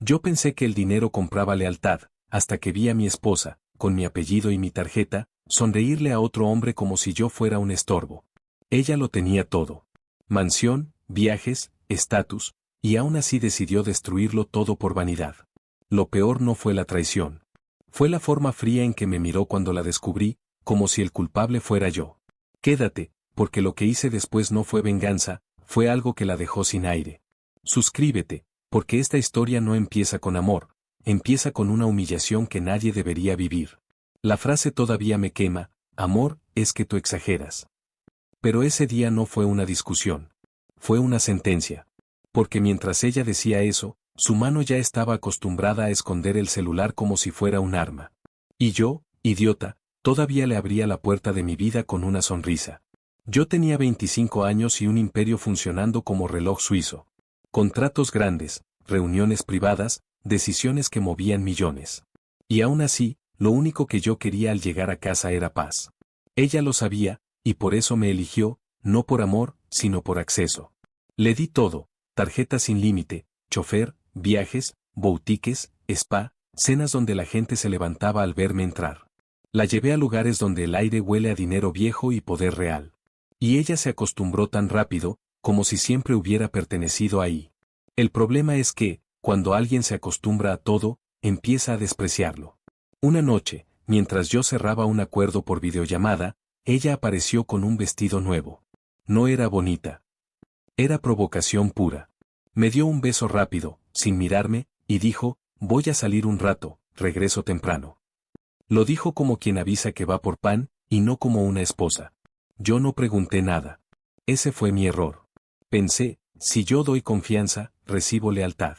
Yo pensé que el dinero compraba lealtad, hasta que vi a mi esposa, con mi apellido y mi tarjeta, sonreírle a otro hombre como si yo fuera un estorbo. Ella lo tenía todo. Mansión, viajes, estatus, y aún así decidió destruirlo todo por vanidad. Lo peor no fue la traición. Fue la forma fría en que me miró cuando la descubrí, como si el culpable fuera yo. Quédate, porque lo que hice después no fue venganza, fue algo que la dejó sin aire. Suscríbete, porque esta historia no empieza con amor, empieza con una humillación que nadie debería vivir. La frase todavía me quema, amor, es que tú exageras. Pero ese día no fue una discusión. Fue una sentencia. Porque mientras ella decía eso, su mano ya estaba acostumbrada a esconder el celular como si fuera un arma. Y yo, idiota, todavía le abría la puerta de mi vida con una sonrisa. Yo tenía 25 años y un imperio funcionando como reloj suizo. Contratos grandes, reuniones privadas, decisiones que movían millones. Y aún así, lo único que yo quería al llegar a casa era paz. Ella lo sabía, y por eso me eligió, no por amor, sino por acceso. Le di todo, tarjeta sin límite, chofer, viajes, boutiques, spa, cenas donde la gente se levantaba al verme entrar. La llevé a lugares donde el aire huele a dinero viejo y poder real. Y ella se acostumbró tan rápido, como si siempre hubiera pertenecido ahí. El problema es que, cuando alguien se acostumbra a todo, empieza a despreciarlo. Una noche, mientras yo cerraba un acuerdo por videollamada, ella apareció con un vestido nuevo. No era bonita. Era provocación pura. Me dio un beso rápido, sin mirarme, y dijo, voy a salir un rato, regreso temprano. Lo dijo como quien avisa que va por pan, y no como una esposa. Yo no pregunté nada. Ese fue mi error. Pensé, si yo doy confianza, recibo lealtad.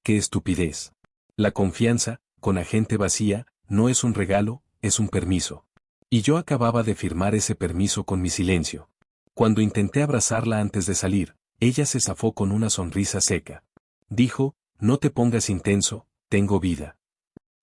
¡Qué estupidez! La confianza, con agente vacía, no es un regalo, es un permiso. Y yo acababa de firmar ese permiso con mi silencio. Cuando intenté abrazarla antes de salir, ella se zafó con una sonrisa seca. Dijo, no te pongas intenso, tengo vida.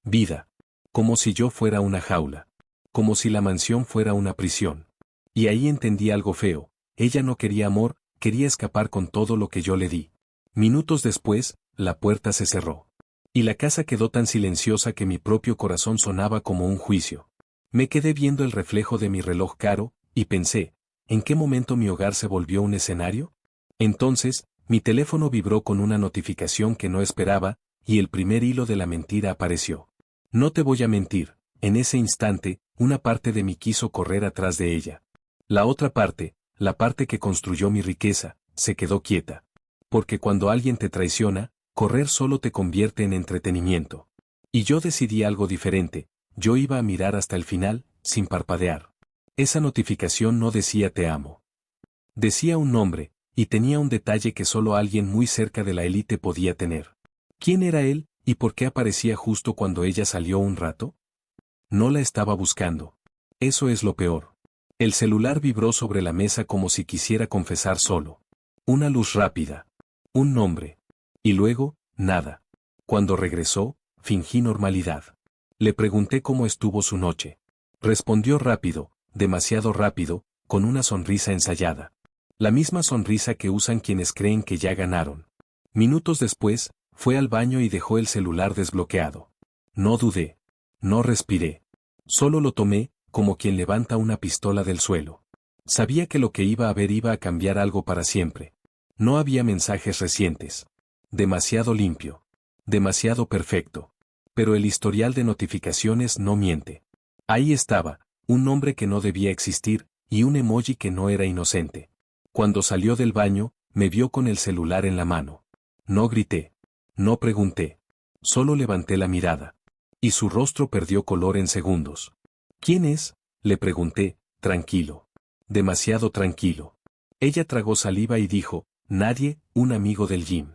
Vida. Como si yo fuera una jaula. Como si la mansión fuera una prisión. Y ahí entendí algo feo. Ella no quería amor, quería escapar con todo lo que yo le di. Minutos después, la puerta se cerró. Y la casa quedó tan silenciosa que mi propio corazón sonaba como un juicio. Me quedé viendo el reflejo de mi reloj caro, y pensé, ¿en qué momento mi hogar se volvió un escenario? Entonces, mi teléfono vibró con una notificación que no esperaba, y el primer hilo de la mentira apareció. No te voy a mentir, en ese instante, una parte de mí quiso correr atrás de ella. La otra parte, la parte que construyó mi riqueza, se quedó quieta. Porque cuando alguien te traiciona, correr solo te convierte en entretenimiento. Y yo decidí algo diferente, yo iba a mirar hasta el final, sin parpadear. Esa notificación no decía te amo. Decía un nombre, y tenía un detalle que solo alguien muy cerca de la élite podía tener. ¿Quién era él, y por qué aparecía justo cuando ella salió un rato? No la estaba buscando. Eso es lo peor. El celular vibró sobre la mesa como si quisiera confesar solo. Una luz rápida. Un nombre. Y luego, nada. Cuando regresó, fingí normalidad. Le pregunté cómo estuvo su noche. Respondió rápido, demasiado rápido, con una sonrisa ensayada. La misma sonrisa que usan quienes creen que ya ganaron. Minutos después, fue al baño y dejó el celular desbloqueado. No dudé. No respiré. Solo lo tomé, como quien levanta una pistola del suelo. Sabía que lo que iba a ver iba a cambiar algo para siempre. No había mensajes recientes. Demasiado limpio. Demasiado perfecto. Pero el historial de notificaciones no miente. Ahí estaba, un nombre que no debía existir, y un emoji que no era inocente. Cuando salió del baño, me vio con el celular en la mano. No grité. No pregunté. Solo levanté la mirada. Y su rostro perdió color en segundos. ¿Quién es?, le pregunté, tranquilo. Demasiado tranquilo. Ella tragó saliva y dijo, nadie, un amigo del gym.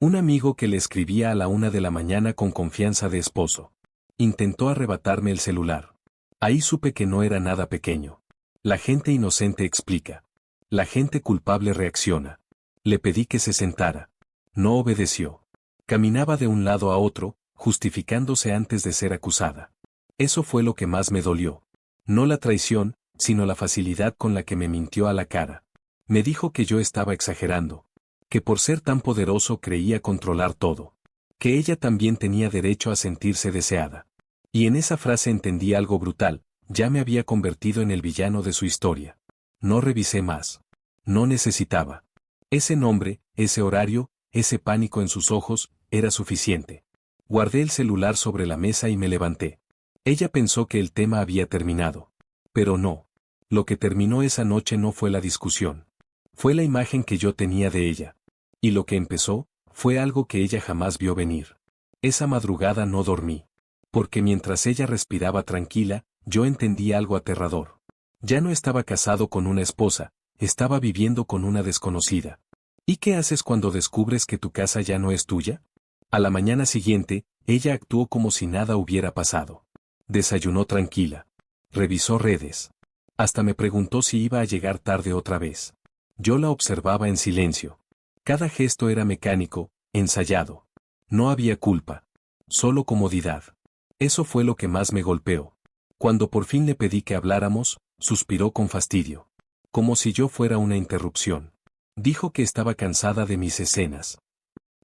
Un amigo que le escribía a la 1 de la mañana con confianza de esposo. Intentó arrebatarme el celular. Ahí supe que no era nada pequeño. La gente inocente explica. La gente culpable reacciona. Le pedí que se sentara. No obedeció. Caminaba de un lado a otro, justificándose antes de ser acusada. Eso fue lo que más me dolió. No la traición, sino la facilidad con la que me mintió a la cara. Me dijo que yo estaba exagerando. Que por ser tan poderoso creía controlar todo. que ella también tenía derecho a sentirse deseada. Y en esa frase entendí algo brutal, ya me había convertido en el villano de su historia. No revisé más. No necesitaba. Ese nombre, ese horario, ese pánico en sus ojos, era suficiente. Guardé el celular sobre la mesa y me levanté. Ella pensó que el tema había terminado. Pero no. Lo que terminó esa noche no fue la discusión. Fue la imagen que yo tenía de ella. Y lo que empezó, fue algo que ella jamás vio venir. Esa madrugada no dormí. Porque mientras ella respiraba tranquila, yo entendí algo aterrador. Ya no estaba casado con una esposa, estaba viviendo con una desconocida. ¿Y qué haces cuando descubres que tu casa ya no es tuya? A la mañana siguiente, ella actuó como si nada hubiera pasado. Desayunó tranquila. Revisó redes. Hasta me preguntó si iba a llegar tarde otra vez. Yo la observaba en silencio. Cada gesto era mecánico, ensayado. No había culpa. Solo comodidad. Eso fue lo que más me golpeó. Cuando por fin le pedí que habláramos, suspiró con fastidio. Como si yo fuera una interrupción. Dijo que estaba cansada de mis escenas.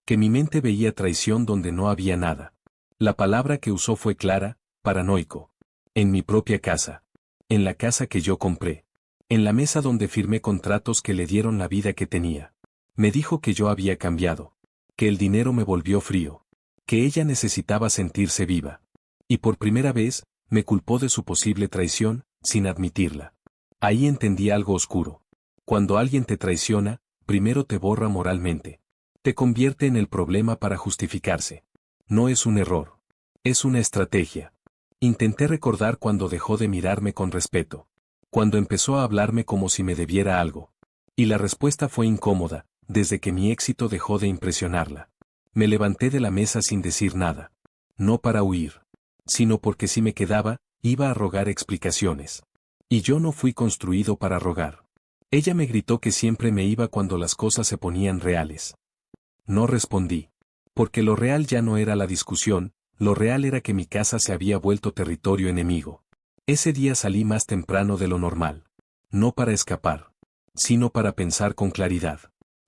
Que mi mente veía traición donde no había nada. La palabra que usó fue clara, paranoico. En mi propia casa. En la casa que yo compré. En la mesa donde firmé contratos que le dieron la vida que tenía. Me dijo que yo había cambiado. Que el dinero me volvió frío. Que ella necesitaba sentirse viva. Y por primera vez, me culpó de su posible traición, sin admitirla. Ahí entendí algo oscuro. Cuando alguien te traiciona, primero te borra moralmente. Te convierte en el problema para justificarse. No es un error. Es una estrategia. Intenté recordar cuando dejó de mirarme con respeto. Cuando empezó a hablarme como si me debiera algo. Y la respuesta fue incómoda, desde que mi éxito dejó de impresionarla. Me levanté de la mesa sin decir nada. No para huir. Sino porque si me quedaba, iba a rogar explicaciones. Y yo no fui construido para rogar. Ella me gritó que siempre me iba cuando las cosas se ponían reales. No respondí. Porque lo real ya no era la discusión, lo real era que mi casa se había vuelto territorio enemigo. Ese día salí más temprano de lo normal. No para escapar, sino para pensar con claridad.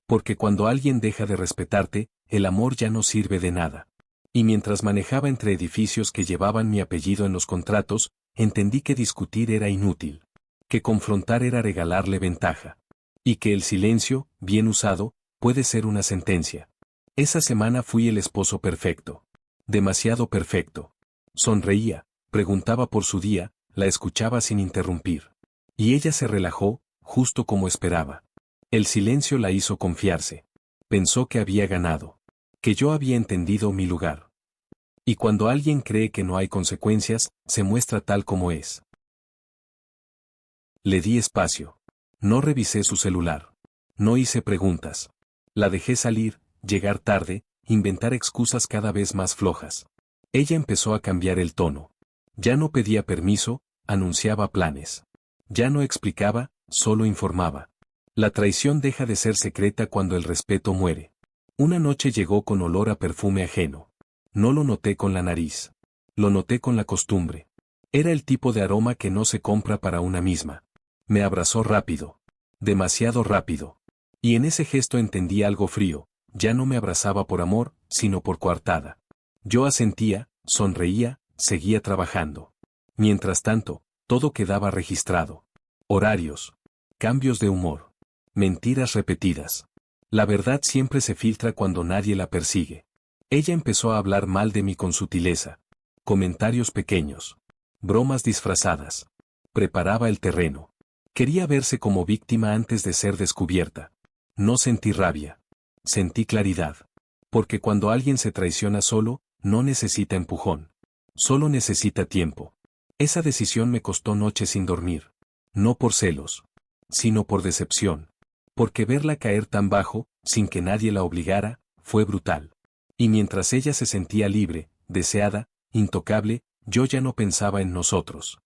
Porque cuando alguien deja de respetarte, el amor ya no sirve de nada. Y mientras manejaba entre edificios que llevaban mi apellido en los contratos, entendí que discutir era inútil. Que confrontar era regalarle ventaja. Y que el silencio, bien usado, puede ser una sentencia. Esa semana fui el esposo perfecto. Demasiado perfecto. Sonreía, preguntaba por su día, la escuchaba sin interrumpir. Y ella se relajó, justo como esperaba. El silencio la hizo confiarse. Pensó que había ganado. Que yo había entendido mi lugar. Y cuando alguien cree que no hay consecuencias, se muestra tal como es. Le di espacio. No revisé su celular. No hice preguntas. La dejé salir, llegar tarde, inventar excusas cada vez más flojas. Ella empezó a cambiar el tono. Ya no pedía permiso, anunciaba planes. Ya no explicaba, solo informaba. La traición deja de ser secreta cuando el respeto muere. Una noche llegó con olor a perfume ajeno. No lo noté con la nariz. Lo noté con la costumbre. Era el tipo de aroma que no se compra para una misma. Me abrazó rápido. Demasiado rápido. Y en ese gesto entendí algo frío. Ya no me abrazaba por amor, sino por coartada. Yo asentía, sonreía, seguía trabajando. Mientras tanto, todo quedaba registrado. Horarios. Cambios de humor. Mentiras repetidas. La verdad siempre se filtra cuando nadie la persigue. Ella empezó a hablar mal de mí con sutileza. Comentarios pequeños. Bromas disfrazadas. Preparaba el terreno. Quería verse como víctima antes de ser descubierta. No sentí rabia. Sentí claridad. Porque cuando alguien se traiciona solo, no necesita empujón. Solo necesita tiempo. Esa decisión me costó noches sin dormir. No por celos. Sino por decepción. Porque verla caer tan bajo, sin que nadie la obligara, fue brutal. Y mientras ella se sentía libre, deseada, intocable, yo ya no pensaba en nosotros.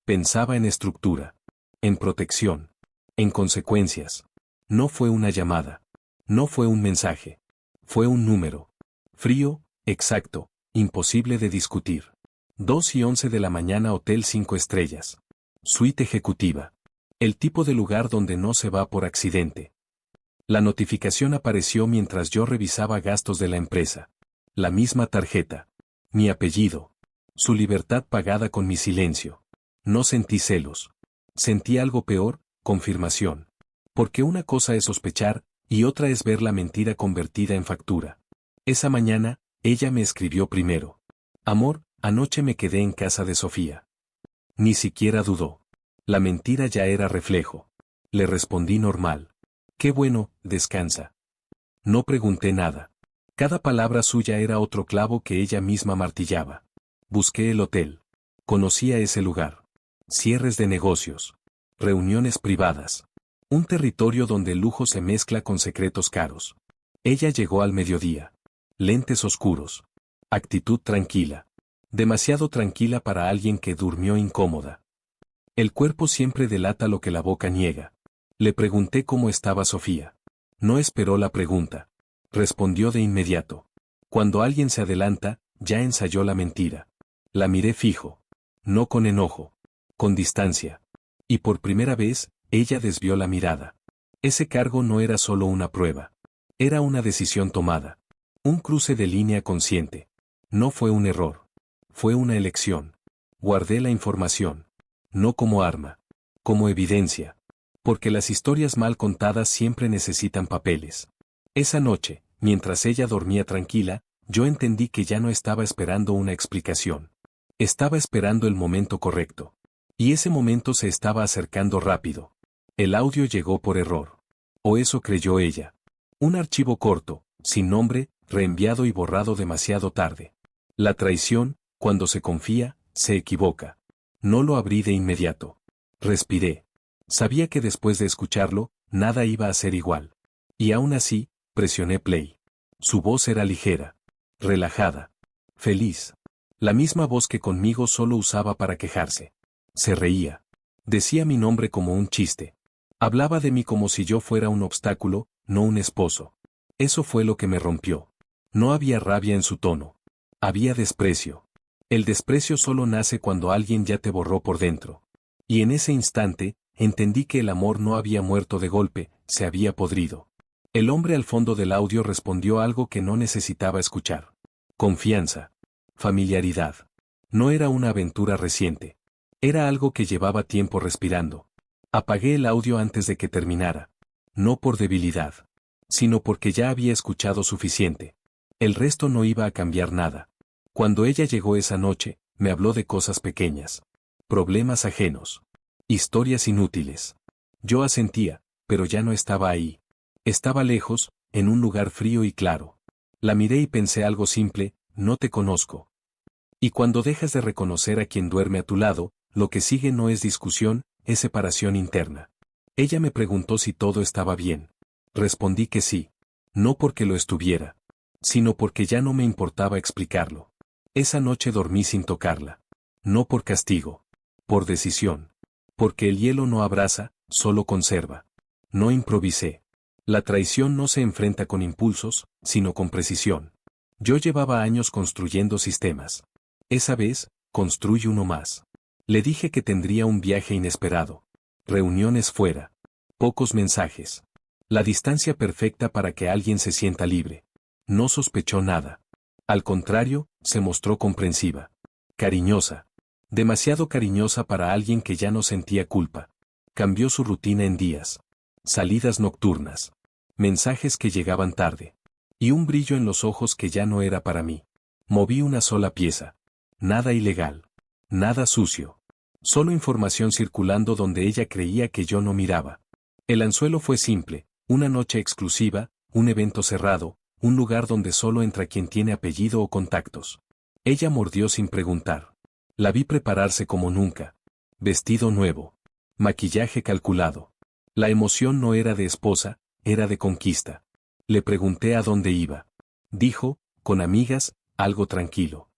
Pensaba en estructura. En protección. En consecuencias. No fue una llamada. No fue un mensaje. Fue un número. Frío, exacto, imposible de discutir. 2:11 de la mañana, Hotel 5 estrellas. Suite ejecutiva. El tipo de lugar donde no se va por accidente. La notificación apareció mientras yo revisaba gastos de la empresa. La misma tarjeta. Mi apellido. Su libertad pagada con mi silencio. No sentí celos. Sentí algo peor, confirmación. Porque una cosa es sospechar, y otra es ver la mentira convertida en factura. Esa mañana, ella me escribió primero. Amor, anoche me quedé en casa de Sofía. Ni siquiera dudó. La mentira ya era reflejo. Le respondí normal. Qué bueno, descansa. No pregunté nada. Cada palabra suya era otro clavo que ella misma martillaba. Busqué el hotel. Conocía ese lugar. Cierres de negocios. Reuniones privadas. Un territorio donde el lujo se mezcla con secretos caros. Ella llegó al mediodía. Lentes oscuros. Actitud tranquila. Demasiado tranquila para alguien que durmió incómoda. El cuerpo siempre delata lo que la boca niega. Le pregunté cómo estaba Sofía. No esperó la pregunta. Respondió de inmediato. Cuando alguien se adelanta, ya ensayó la mentira. La miré fijo. No con enojo. Con distancia. Y por primera vez, ella desvió la mirada. Ese cargo no era solo una prueba. Era una decisión tomada. Un cruce de línea consciente. No fue un error. Fue una elección. Guardé la información. No como arma. Como evidencia. Porque las historias mal contadas siempre necesitan papeles. Esa noche, mientras ella dormía tranquila, yo entendí que ya no estaba esperando una explicación. Estaba esperando el momento correcto. Y ese momento se estaba acercando rápido. El audio llegó por error. O eso creyó ella. Un archivo corto, sin nombre, reenviado y borrado demasiado tarde. La traición, cuando se confía, se equivoca. No lo abrí de inmediato. Respiré. Sabía que después de escucharlo, nada iba a ser igual. Y aún así, presioné play. Su voz era ligera. Relajada. Feliz. La misma voz que conmigo solo usaba para quejarse. Se reía. Decía mi nombre como un chiste. Hablaba de mí como si yo fuera un obstáculo, no un esposo. Eso fue lo que me rompió. No había rabia en su tono. Había desprecio. El desprecio solo nace cuando alguien ya te borró por dentro. Y en ese instante, entendí que el amor no había muerto de golpe, se había podrido. El hombre al fondo del audio respondió algo que no necesitaba escuchar. Confianza. Familiaridad. No era una aventura reciente. Era algo que llevaba tiempo respirando. Apagué el audio antes de que terminara. No por debilidad. Sino porque ya había escuchado suficiente. El resto no iba a cambiar nada. Cuando ella llegó esa noche, me habló de cosas pequeñas. Problemas ajenos. Historias inútiles. Yo asentía, pero ya no estaba ahí. Estaba lejos, en un lugar frío y claro. La miré y pensé algo simple, no te conozco. Y cuando dejas de reconocer a quien duerme a tu lado, lo que sigue no es discusión, es separación interna. Ella me preguntó si todo estaba bien. Respondí que sí. No porque lo estuviera, sino porque ya no me importaba explicarlo. Esa noche dormí sin tocarla. No por castigo. Por decisión. Porque el hielo no abraza, solo conserva. No improvisé. La traición no se enfrenta con impulsos, sino con precisión. Yo llevaba años construyendo sistemas. Esa vez, construye uno más. Le dije que tendría un viaje inesperado. Reuniones fuera. Pocos mensajes. La distancia perfecta para que alguien se sienta libre. No sospechó nada. Al contrario, se mostró comprensiva. Cariñosa. Demasiado cariñosa para alguien que ya no sentía culpa. Cambió su rutina en días. Salidas nocturnas. Mensajes que llegaban tarde. Y un brillo en los ojos que ya no era para mí. Moví una sola pieza. Nada ilegal. Nada sucio. Solo información circulando donde ella creía que yo no miraba. El anzuelo fue simple, una noche exclusiva, un evento cerrado, un lugar donde solo entra quien tiene apellido o contactos. Ella mordió sin preguntar. La vi prepararse como nunca. Vestido nuevo. Maquillaje calculado. La emoción no era de esposa, era de conquista. Le pregunté a dónde iba. Dijo, con amigas, algo tranquilo.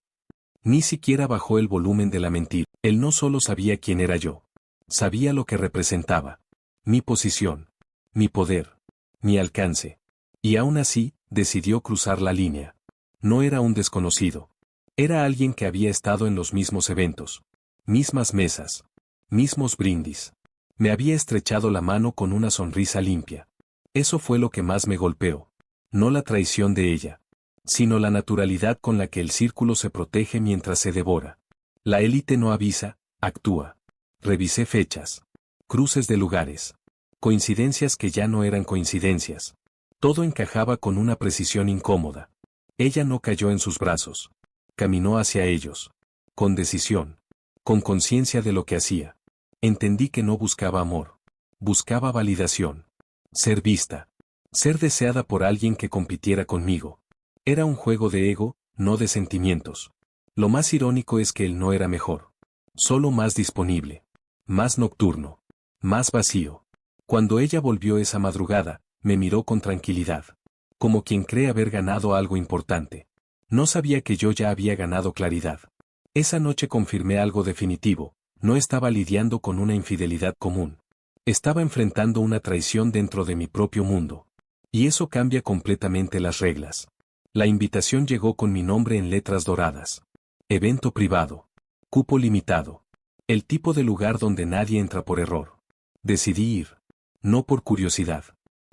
Ni siquiera bajó el volumen de la mentira. Él no solo sabía quién era yo. Sabía lo que representaba. Mi posición. Mi poder. Mi alcance. Y aún así, decidió cruzar la línea. No era un desconocido. Era alguien que había estado en los mismos eventos. Mismas mesas. Mismos brindis. Me había estrechado la mano con una sonrisa limpia. Eso fue lo que más me golpeó. No la traición de ella. sino la naturalidad con la que el círculo se protege mientras se devora. La élite no avisa, actúa. Revisé fechas. Cruces de lugares. Coincidencias que ya no eran coincidencias. Todo encajaba con una precisión incómoda. Ella no cayó en sus brazos. Caminó hacia ellos. Con decisión. Con conciencia de lo que hacía. Entendí que no buscaba amor. Buscaba validación. Ser vista. Ser deseada por alguien que compitiera conmigo. Era un juego de ego, no de sentimientos. Lo más irónico es que él no era mejor. Solo más disponible. Más nocturno. Más vacío. Cuando ella volvió esa madrugada, me miró con tranquilidad. Como quien cree haber ganado algo importante. No sabía que yo ya había ganado claridad. Esa noche confirmé algo definitivo. No estaba lidiando con una infidelidad común. Estaba enfrentando una traición dentro de mi propio mundo. Y eso cambia completamente las reglas. La invitación llegó con mi nombre en letras doradas. Evento privado. Cupo limitado. El tipo de lugar donde nadie entra por error. Decidí ir. No por curiosidad.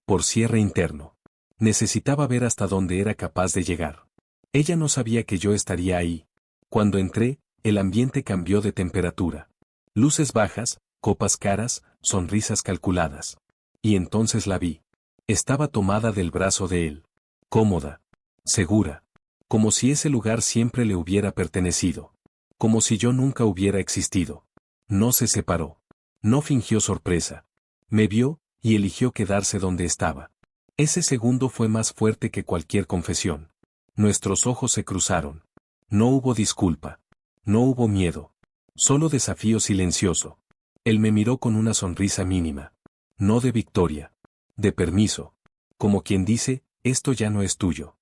Por cierre interno. Necesitaba ver hasta dónde era capaz de llegar. Ella no sabía que yo estaría ahí. Cuando entré, el ambiente cambió de temperatura. Luces bajas, copas caras, sonrisas calculadas. Y entonces la vi. Estaba tomada del brazo de él. Cómoda. Segura. Como si ese lugar siempre le hubiera pertenecido. Como si yo nunca hubiera existido. No se separó. No fingió sorpresa. Me vio, y eligió quedarse donde estaba. Ese segundo fue más fuerte que cualquier confesión. Nuestros ojos se cruzaron. No hubo disculpa. No hubo miedo. Solo desafío silencioso. Él me miró con una sonrisa mínima. No de victoria. De permiso. Como quien dice, esto ya no es tuyo.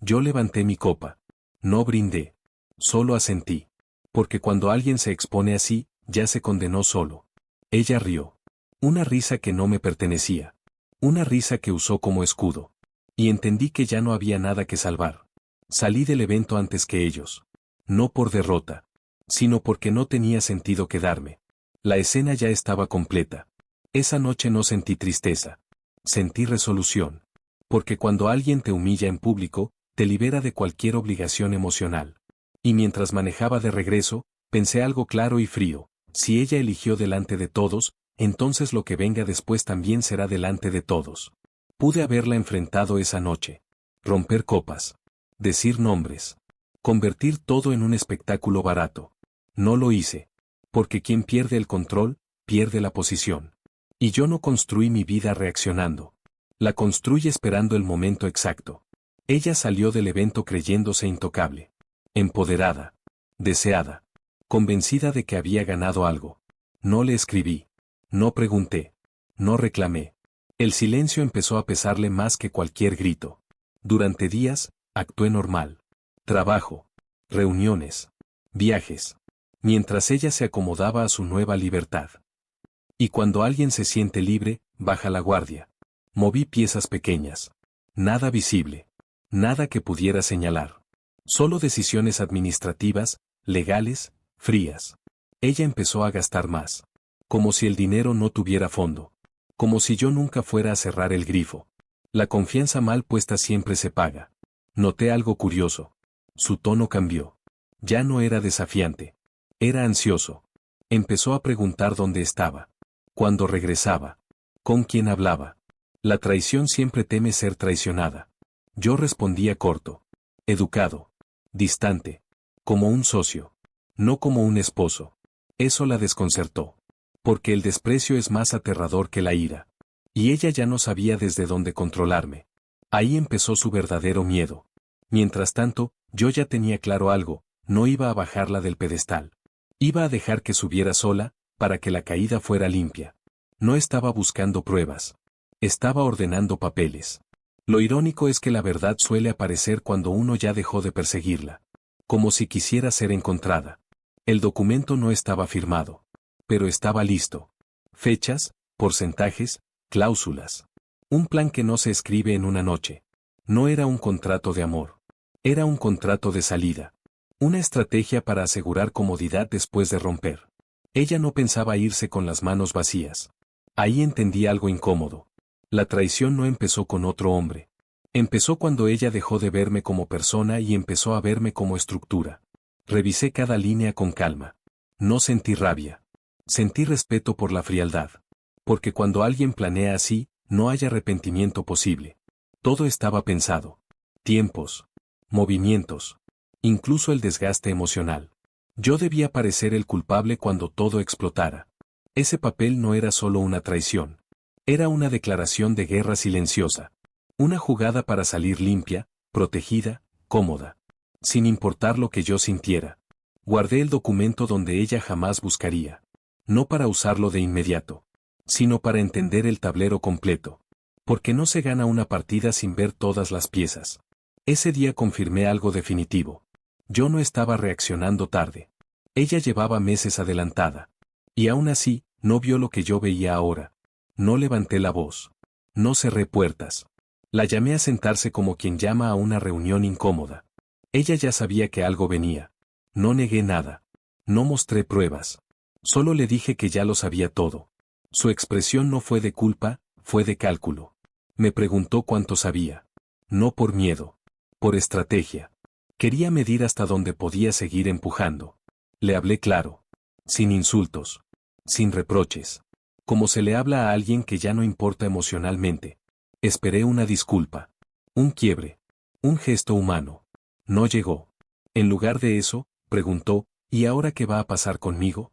Yo levanté mi copa. No brindé. Solo asentí. Porque cuando alguien se expone así, ya se condenó solo. Ella rió. Una risa que no me pertenecía. Una risa que usó como escudo. Y entendí que ya no había nada que salvar. Salí del evento antes que ellos. No por derrota. Sino porque no tenía sentido quedarme. La escena ya estaba completa. Esa noche no sentí tristeza. Sentí resolución. Porque cuando alguien te humilla en público, te libera de cualquier obligación emocional. Y mientras manejaba de regreso, pensé algo claro y frío. Si ella eligió delante de todos, entonces lo que venga después también será delante de todos. Pude haberla enfrentado esa noche. Romper copas. Decir nombres. Convertir todo en un espectáculo barato. No lo hice. Porque quien pierde el control, pierde la posición. Y yo no construí mi vida reaccionando. La construí esperando el momento exacto. Ella salió del evento creyéndose intocable. Empoderada. Deseada. Convencida de que había ganado algo. No le escribí. No pregunté. No reclamé. El silencio empezó a pesarle más que cualquier grito. Durante días, actué normal. Trabajo. Reuniones. Viajes. Mientras ella se acomodaba a su nueva libertad. Y cuando alguien se siente libre, baja la guardia. Moví piezas pequeñas. Nada visible. Nada que pudiera señalar. Solo decisiones administrativas, legales, frías. Ella empezó a gastar más. Como si el dinero no tuviera fondo. Como si yo nunca fuera a cerrar el grifo. La confianza mal puesta siempre se paga. Noté algo curioso. Su tono cambió. Ya no era desafiante. Era ansioso. Empezó a preguntar dónde estaba. Cuándo regresaba. Con quién hablaba. La traición siempre teme ser traicionada. Yo respondía corto. Educado. Distante. Como un socio. No como un esposo. Eso la desconcertó. Porque el desprecio es más aterrador que la ira. Y ella ya no sabía desde dónde controlarme. Ahí empezó su verdadero miedo. Mientras tanto, yo ya tenía claro algo, no iba a bajarla del pedestal. Iba a dejar que subiera sola, para que la caída fuera limpia. No estaba buscando pruebas. Estaba ordenando papeles. Lo irónico es que la verdad suele aparecer cuando uno ya dejó de perseguirla. Como si quisiera ser encontrada. El documento no estaba firmado. Pero estaba listo. Fechas, porcentajes, cláusulas. Un plan que no se escribe en una noche. No era un contrato de amor. Era un contrato de salida. Una estrategia para asegurar comodidad después de romper. Ella no pensaba irse con las manos vacías. Ahí entendí algo incómodo. La traición no empezó con otro hombre. Empezó cuando ella dejó de verme como persona y empezó a verme como estructura. Revisé cada línea con calma. No sentí rabia. Sentí respeto por la frialdad. Porque cuando alguien planea así, no hay arrepentimiento posible. Todo estaba pensado. Tiempos. Movimientos. Incluso el desgaste emocional. Yo debía parecer el culpable cuando todo explotara. Ese papel no era solo una traición. Era una declaración de guerra silenciosa. Una jugada para salir limpia, protegida, cómoda. Sin importar lo que yo sintiera. Guardé el documento donde ella jamás buscaría. No para usarlo de inmediato, sino para entender el tablero completo. Porque no se gana una partida sin ver todas las piezas. Ese día confirmé algo definitivo. Yo no estaba reaccionando tarde. Ella llevaba meses adelantada. Y aún así, no vio lo que yo veía ahora. No levanté la voz. No cerré puertas. La llamé a sentarse como quien llama a una reunión incómoda. Ella ya sabía que algo venía. No negué nada. No mostré pruebas. Solo le dije que ya lo sabía todo. Su expresión no fue de culpa, fue de cálculo. Me preguntó cuánto sabía. No por miedo. Por estrategia. Quería medir hasta dónde podía seguir empujando. Le hablé claro. Sin insultos. Sin reproches. Como se le habla a alguien que ya no importa emocionalmente. Esperé una disculpa. Un quiebre. Un gesto humano. No llegó. En lugar de eso, preguntó, ¿y ahora qué va a pasar conmigo?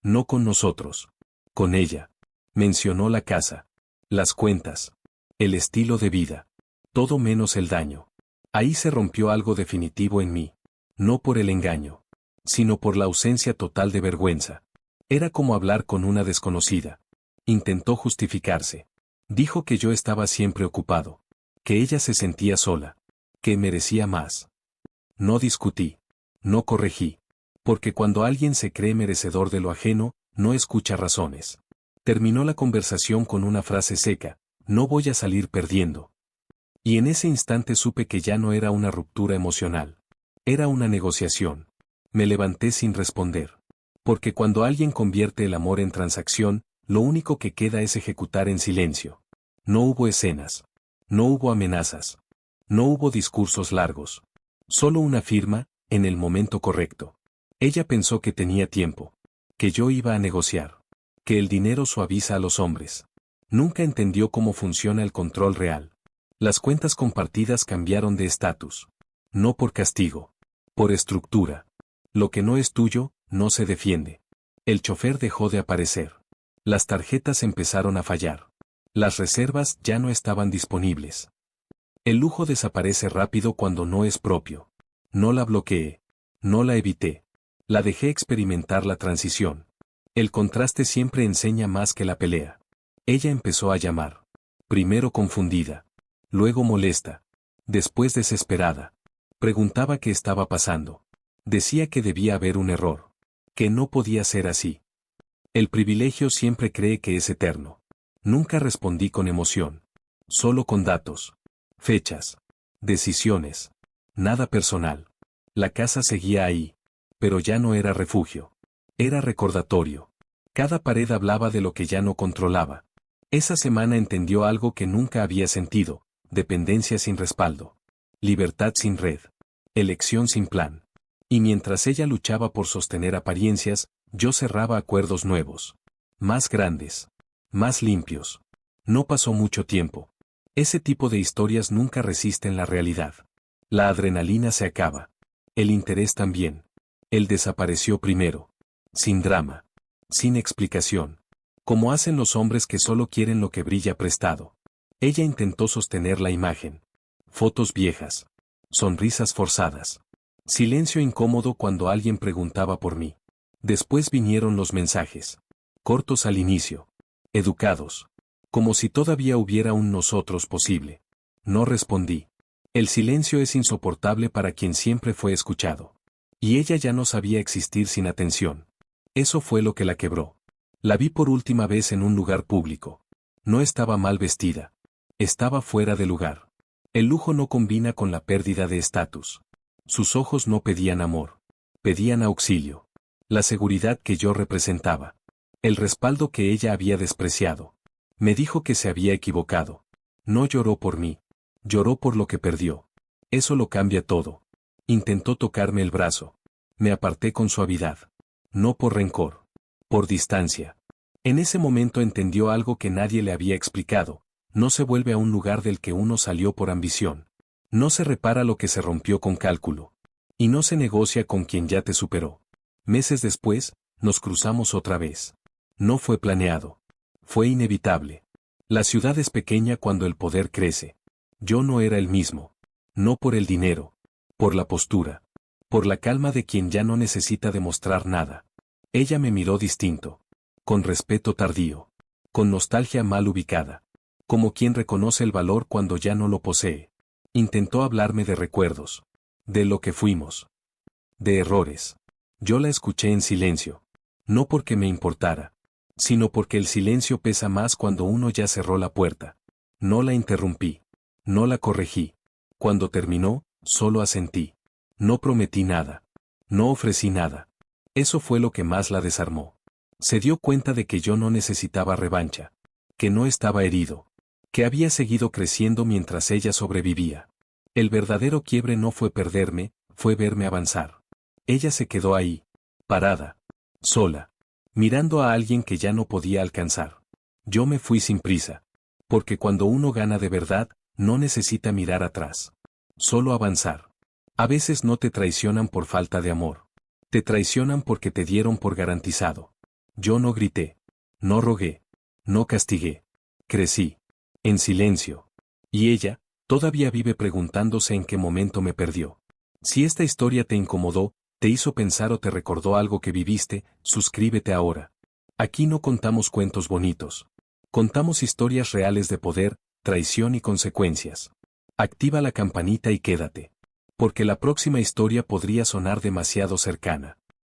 No con nosotros. Con ella. Mencionó la casa. Las cuentas. El estilo de vida. Todo menos el daño. Ahí se rompió algo definitivo en mí. No por el engaño. Sino por la ausencia total de vergüenza. Era como hablar con una desconocida. Intentó justificarse. Dijo que yo estaba siempre ocupado. Que ella se sentía sola. Que merecía más. No discutí. No corregí. Porque cuando alguien se cree merecedor de lo ajeno, no escucha razones. Terminó la conversación con una frase seca, no voy a salir perdiendo. Y en ese instante supe que ya no era una ruptura emocional. Era una negociación. Me levanté sin responder. Porque cuando alguien convierte el amor en transacción, lo único que queda es ejecutar en silencio. No hubo escenas. No hubo amenazas. No hubo discursos largos. Solo una firma, en el momento correcto. Ella pensó que tenía tiempo. Que yo iba a negociar. Que el dinero suaviza a los hombres. Nunca entendió cómo funciona el control real. Las cuentas compartidas cambiaron de estatus. No por castigo. Por estructura. Lo que no es tuyo, no se defiende. El chofer dejó de aparecer. Las tarjetas empezaron a fallar. Las reservas ya no estaban disponibles. El lujo desaparece rápido cuando no es propio. No la bloqueé. No la evité. La dejé experimentar la transición. El contraste siempre enseña más que la pelea. Ella empezó a llamar. Primero confundida. Luego molesta. Después desesperada. Preguntaba qué estaba pasando. Decía que debía haber un error. Que no podía ser así. El privilegio siempre cree que es eterno. Nunca respondí con emoción. Solo con datos. Fechas. Decisiones. Nada personal. La casa seguía ahí. Pero ya no era refugio. Era recordatorio. Cada pared hablaba de lo que ya no controlaba. Esa semana entendió algo que nunca había sentido. Dependencia sin respaldo. Libertad sin red. Elección sin plan. Y mientras ella luchaba por sostener apariencias, yo cerraba acuerdos nuevos. Más grandes. Más limpios. No pasó mucho tiempo. Ese tipo de historias nunca resisten la realidad. La adrenalina se acaba. El interés también. Él desapareció primero. Sin drama. Sin explicación. Como hacen los hombres que solo quieren lo que brilla prestado. Ella intentó sostener la imagen. Fotos viejas. Sonrisas forzadas. Silencio incómodo cuando alguien preguntaba por mí. Después vinieron los mensajes. Cortos al inicio. Educados. Como si todavía hubiera un nosotros posible. No respondí. El silencio es insoportable para quien siempre fue escuchado. Y ella ya no sabía existir sin atención. Eso fue lo que la quebró. La vi por última vez en un lugar público. No estaba mal vestida. Estaba fuera de lugar. El lujo no combina con la pérdida de estatus. Sus ojos no pedían amor. Pedían auxilio. La seguridad que yo representaba. El respaldo que ella había despreciado. Me dijo que se había equivocado. No lloró por mí. Lloró por lo que perdió. Eso lo cambia todo. Intentó tocarme el brazo. Me aparté con suavidad. No por rencor. Por distancia. En ese momento entendió algo que nadie le había explicado. No se vuelve a un lugar del que uno salió por ambición. No se repara lo que se rompió con cálculo. Y no se negocia con quien ya te superó. Meses después, nos cruzamos otra vez. No fue planeado. Fue inevitable. La ciudad es pequeña cuando el poder crece. Yo no era el mismo. No por el dinero. Por la postura. Por la calma de quien ya no necesita demostrar nada. Ella me miró distinto. Con respeto tardío. Con nostalgia mal ubicada. Como quien reconoce el valor cuando ya no lo posee. Intentó hablarme de recuerdos. De lo que fuimos. De errores. Yo la escuché en silencio. No porque me importara. Sino porque el silencio pesa más cuando uno ya cerró la puerta. No la interrumpí. No la corregí. Cuando terminó, solo asentí. No prometí nada. No ofrecí nada. Eso fue lo que más la desarmó. Se dio cuenta de que yo no necesitaba revancha. Que no estaba herido. Que había seguido creciendo mientras ella sobrevivía. El verdadero quiebre no fue perderme, fue verme avanzar. Ella se quedó ahí. Parada. Sola. Mirando a alguien que ya no podía alcanzar. Yo me fui sin prisa. Porque cuando uno gana de verdad, no necesita mirar atrás. Solo avanzar. A veces no te traicionan por falta de amor. Te traicionan porque te dieron por garantizado. Yo no grité. No rogué. No castigué. Crecí. En silencio. Y ella, todavía vive preguntándose en qué momento me perdió. Si esta historia te incomodó, te hizo pensar o te recordó algo que viviste, suscríbete ahora. Aquí no contamos cuentos bonitos. Contamos historias reales de poder, traición y consecuencias. Activa la campanita y quédate. Porque la próxima historia podría sonar demasiado cercana.